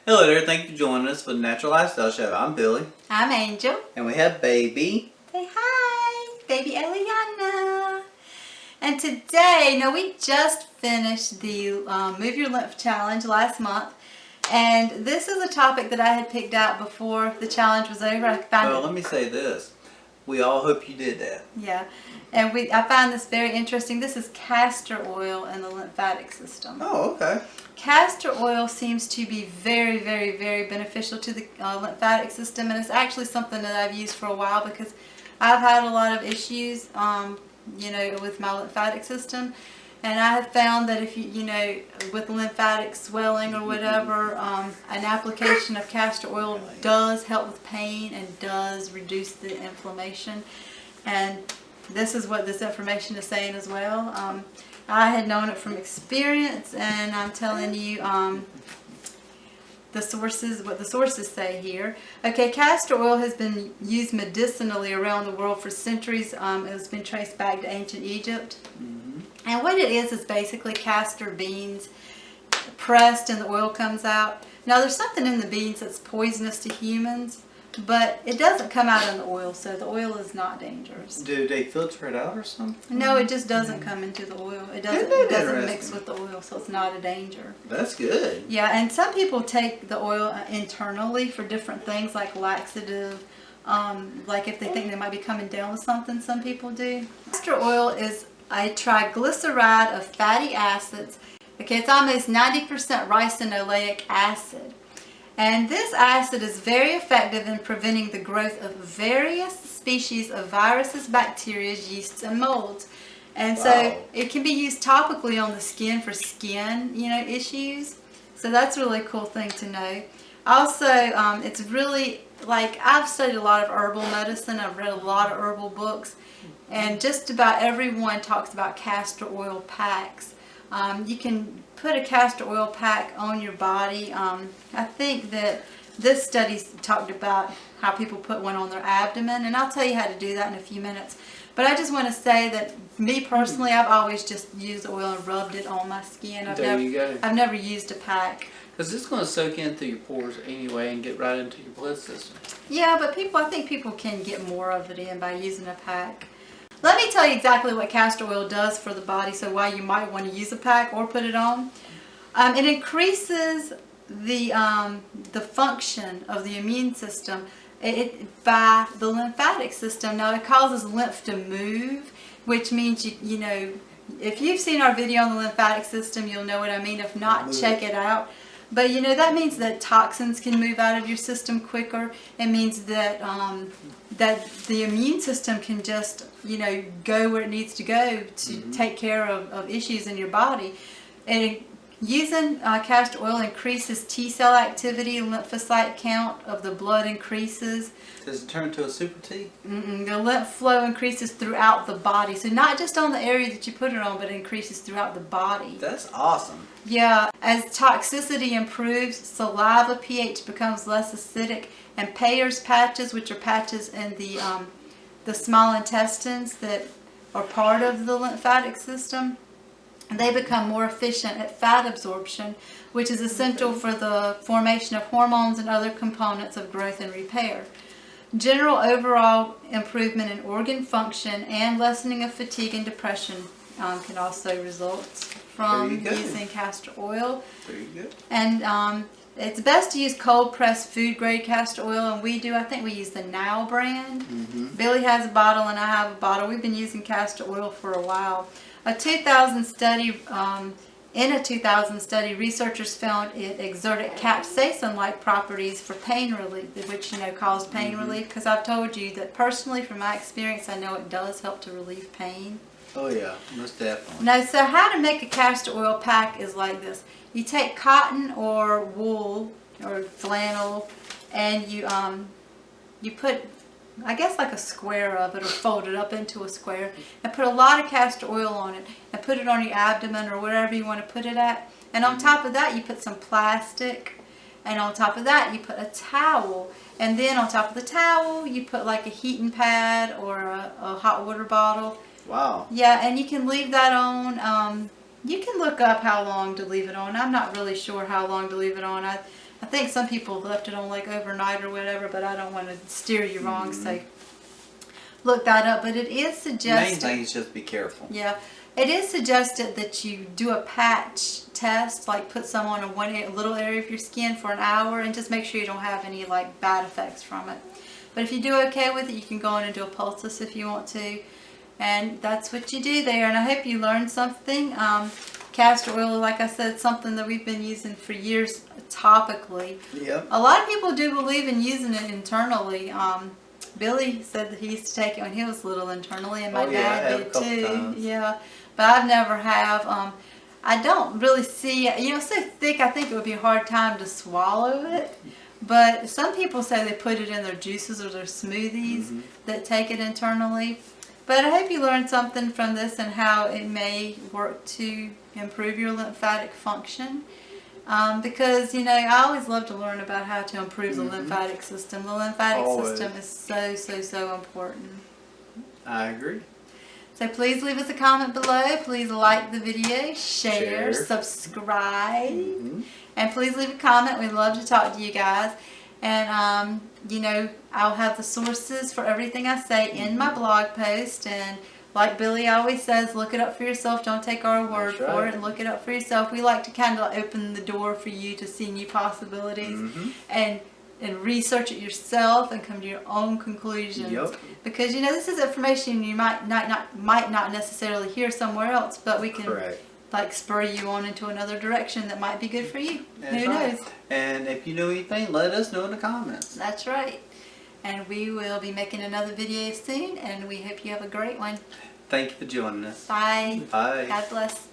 Hello there, thank you for joining us for the Natural Lifestyle Show. I'm Billy. I'm Angel. And we have Baby. Say hi, baby Eliana. And today, we just finished the Move Your Lymph Challenge last month. And this is a topic that I had picked out before the challenge was over. Let me say this. We all hope you did that. Yeah. And I find this very interesting. This is castor oil in the lymphatic system. Oh, okay. Castor oil seems to be very, very, very beneficial to the lymphatic system, and it's actually something that I've used for a while because I've had a lot of issues, with my lymphatic system, and I have found that if with lymphatic swelling or whatever, an application of castor oil does help with pain and does reduce the inflammation, and this is what this information is saying as well. I had known it from experience, and I'm telling you what the sources say here. Okay, castor oil has been used medicinally around the world for centuries. It's been traced back to ancient Egypt. Mm-hmm. And what it is basically castor beans pressed and the oil comes out. Now there's something in the beans that's poisonous to humans, but it doesn't come out in the oil, so the oil is not dangerous. Do they filter it out or something? No, it just doesn't come into the oil. It doesn't mix with the oil, so it's not a danger. That's good. Yeah, and some people take the oil internally for different things like laxative, like if they think they might be coming down with something, some people do. Castor oil is a triglyceride of fatty acids. Okay, it's almost 90% ricinoleic acid. And this acid is very effective in preventing the growth of various species of viruses, bacteria, yeasts, and molds. And so it can be used topically on the skin for skin, issues. So that's a really cool thing to know. Also, it's really, I've studied a lot of herbal medicine. I've read a lot of herbal books. And just about everyone talks about castor oil packs. You can put a castor oil pack on your body. I think that this study talked about how people put one on their abdomen, and I'll tell you how to do that in a few minutes. But I just want to say that me personally, I've always just used oil and rubbed it on my skin. I've never used a pack. Because it's going to soak in through your pores anyway and get right into your blood system. Yeah, but I think people can get more of it in by using a pack. Let me tell you exactly what castor oil does for the body, so why you might want to use a pack or put it on. It increases the function of the immune system by the lymphatic system. Now it causes lymph to move, which means if you've seen our video on the lymphatic system, you'll know what I mean. If not, check it out. But that means that toxins can move out of your system quicker. It means that that the immune system can just go where it needs to go to take care of issues in your body. And using castor oil increases T cell activity, lymphocyte count of the blood increases. Does it turn to a super T? The lymph flow increases throughout the body. So not just on the area that you put it on, but it increases throughout the body. That's awesome. Yeah, as toxicity improves, saliva pH becomes less acidic, and Peyer's patches, which are patches in the small intestines that are part of the lymphatic system, they become more efficient at fat absorption, which is essential for the formation of hormones and other components of growth and repair. General overall improvement in organ function and lessening of fatigue and depression can also result from using castor oil. Very good. And it's best to use cold pressed food grade castor oil, and I think we use the Now brand. Mm-hmm. Billy has a bottle and I have a bottle. We've been using castor oil for a while. In a 2000 study, researchers found it exerted capsaicin-like properties for pain relief, which caused pain relief. Because I've told you that personally, from my experience, I know it does help to relieve pain. Oh yeah, most definitely. Now, so how to make a castor oil pack is like this. You take cotton or wool or flannel, and you put, I guess, like a square of it, or fold it up into a square, and put a lot of castor oil on it, and put it on your abdomen or wherever you want to put it at. And on top of that, you put some plastic, and on top of that, you put a towel. And then on top of the towel, you put like a heating pad or a hot water bottle. Wow. Yeah, and you can leave that on. You can look up how long to leave it on. I'm not really sure how long to leave it on. I think some people left it on like overnight or whatever, but I don't want to steer you wrong, so look that up. But it is suggested. Main thing is just be careful. Yeah, it is suggested that you do a patch test, like put some on a little area of your skin for an hour, and just make sure you don't have any like bad effects from it. But if you do okay with it, you can go in and do a poultice if you want to. And that's what you do there. And I hope you learned something. Castor oil, like I said, something that we've been using for years topically. Yep. A lot of people do believe in using it internally. Billy said that he used to take it when he was little internally, and my dad did too. Times. Yeah, but I've never have. I don't really see, it's so thick, I think it would be a hard time to swallow it. But some people say they put it in their juices or their smoothies that take it internally. But I hope you learned something from this and how it may work to improve your lymphatic function. Because, I always love to learn about how to improve the lymphatic system. The lymphatic system is so important. I agree. So please leave us a comment below. Please like the video, share. Subscribe. And please leave a comment. We'd love to talk to you guys. And, I'll have the sources for everything I say in my blog post. And like Billy always says, look it up for yourself. Don't take our word for it. Look it up for yourself. We like to kind of open the door for you to see new possibilities and research it yourself and come to your own conclusions. Yep. Because, this is information you might not necessarily hear somewhere else, but we can like spur you on into another direction that might be good for you. Who knows? And if you know anything, let us know in the comments. That's right. And we will be making another video soon, and we hope you have a great one. Thank you for joining us. Bye. Bye. God bless.